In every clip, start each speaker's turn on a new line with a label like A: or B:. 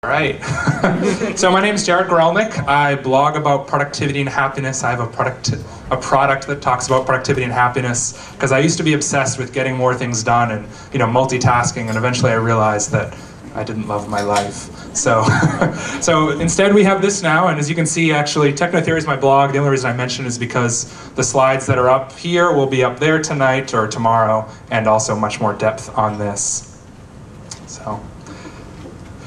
A: All right. So my name is Jared Gorelnik. I blog about productivity and happiness. I have a product that talks about productivity and happiness because I used to be obsessed with getting more things done and multitasking, and eventually I realized that I didn't love my life. So, so instead we have this now, and as you can see, actually, Technotheory is my blog. The only reason I mention it is because the slides that are up here will be up there tonight or tomorrow, and also much more depth on this.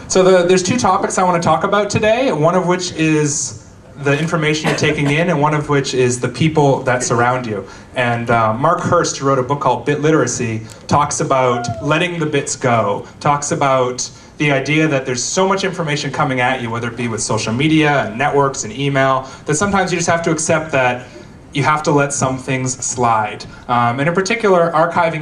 A: So there's two topics I want to talk about today, one of which is the information you're taking in, and one of which is the people that surround you. And Mark Hurst, who wrote a book called Bit Literacy, talks about letting the bits go, talks about the idea that there's so much information coming at you, whether it be with social media and networks and email, that sometimes you just have to accept that you have to let some things slide. And in particular, archiving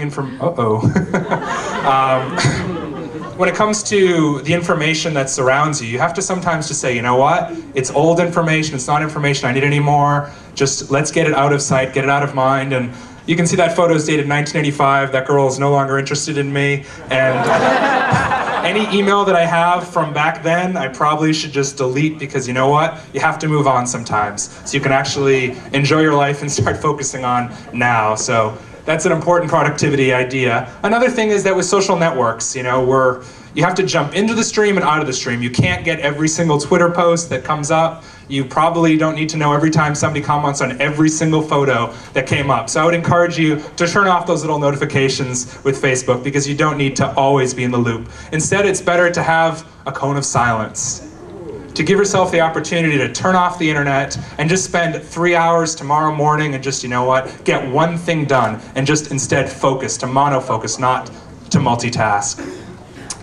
A: when it comes to the information that surrounds you, you have to sometimes just say, you know what? It's old information, it's not information I need anymore. Just let's get it out of sight, get it out of mind. And you can see that photo is dated 1985. That girl is no longer interested in me. And any email that I have from back then, I probably should just delete, because you know what? You have to move on sometimes. So you can actually enjoy your life and start focusing on now. So that's an important productivity idea. Another thing is that with social networks, you have to jump into the stream and out of the stream. You can't get every single Twitter post that comes up. You probably don't need to know every time somebody comments on every single photo that came up. So I would encourage you to turn off those little notifications with Facebook, because you don't need to always be in the loop. Instead, it's better to have a cone of silence, to give yourself the opportunity to turn off the internet and just spend 3 hours tomorrow morning and just, get one thing done, and just instead focus, to monofocus, not to multitask.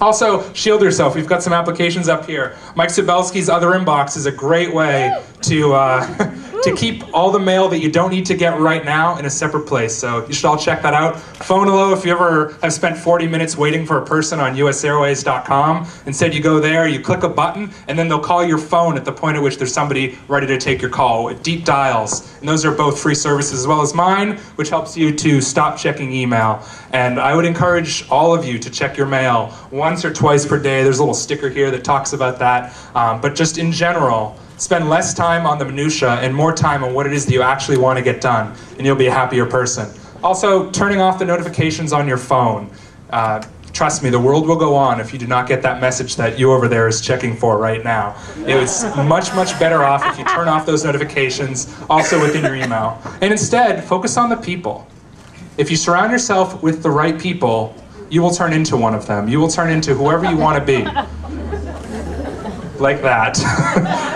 A: Also, shield yourself. We've got some applications up here. Mike Subelsky's Other Inbox is a great way to keep all the mail that you don't need to get right now in a separate place. So you should all check that out. Phonolow, if you ever have spent 40 minutes waiting for a person on usairways.com, instead you go there, you click a button, and then they'll call your phone at the point at which there's somebody ready to take your call with deep dials. And those are both free services, as well as mine, which helps you to stop checking email. And I would encourage all of you to check your mail once or twice per day. There's a little sticker here that talks about that. But just in general, spend less time on the minutia and more time on what it is that you actually want to get done, and you'll be a happier person. Also, turning off the notifications on your phone. Trust me, the world will go on if you do not get that message that you over there is checking for right now. It's much, much better off if you turn off those notifications, also within your email. And instead, focus on the people. If you surround yourself with the right people, you will turn into one of them. You will turn into whoever you want to be. Like that.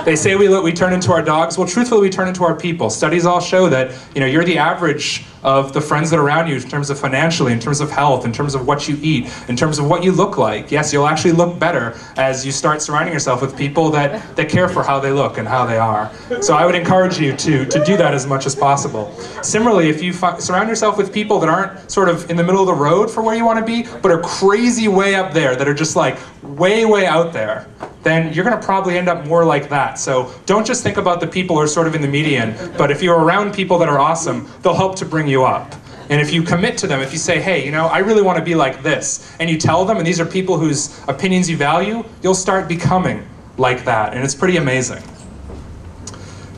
A: They say we turn into our dogs. Well, truthfully, we turn into our people. Studies all show that you're the average of the friends that are around you in terms of financially, in terms of health, in terms of what you eat, in terms of what you look like. Yes, you'll actually look better as you start surrounding yourself with people that care for how they look and how they are. So I would encourage you to do that as much as possible. Similarly, if you surround yourself with people that aren't sort of in the middle of the road for where you want to be, but are crazy way up there, that are just like way, way out there, then you're going to probably end up more like that. So don't just think about the people who are sort of in the median, but if you're around people that are awesome, they'll help to bring you up. And if you commit to them, if you say, hey, I really want to be like this, and you tell them, and these are people whose opinions you value, you'll start becoming like that, and it's pretty amazing.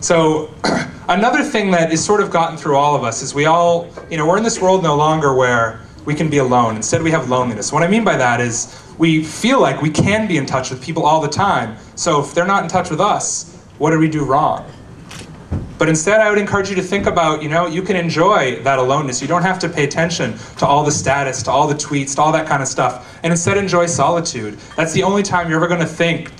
A: So another thing that is sort of gotten through all of us is we all, we're in this world no longer where we can be alone. Instead, we have loneliness. What I mean by that is we feel like we can be in touch with people all the time. So if they're not in touch with us, what did we do wrong? But instead, I would encourage you to think about, you can enjoy that aloneness. You don't have to pay attention to all the status, to all the tweets, to all that kind of stuff. And instead, enjoy solitude. That's the only time you're ever going to think,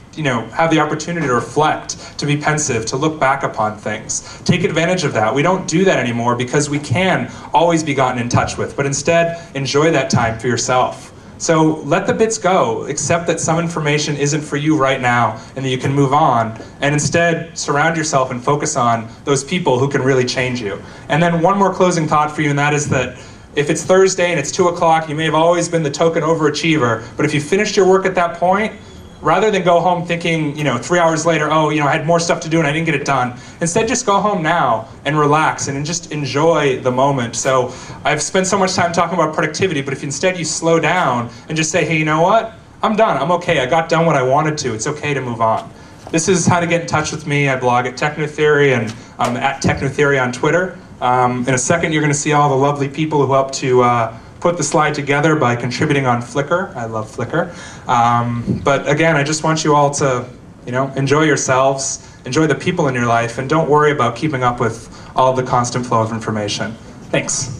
A: have the opportunity to reflect, to be pensive, to look back upon things. Take advantage of that. We don't do that anymore because we can always be gotten in touch with. But instead, enjoy that time for yourself. So let the bits go. Accept that some information isn't for you right now and that you can move on. And instead, surround yourself and focus on those people who can really change you. And then one more closing thought for you, and that is that if it's Thursday and it's 2 o'clock, you may have always been the token overachiever, but if you finished your work at that point, rather than go home thinking, 3 hours later, I had more stuff to do and I didn't get it done. Instead, just go home now and relax and just enjoy the moment. So I've spent so much time talking about productivity, but if instead you slow down and just say, hey, you know what? I'm done, I'm okay, I got done what I wanted to, it's okay to move on. This is how to get in touch with me. I blog at Technotheory, and I'm at Technotheory on Twitter. In a second, you're going to see all the lovely people who helped to put the slide together by contributing on Flickr. I love Flickr. But again, I just want you all to, enjoy yourselves, enjoy the people in your life, and don't worry about keeping up with all the constant flow of information. Thanks.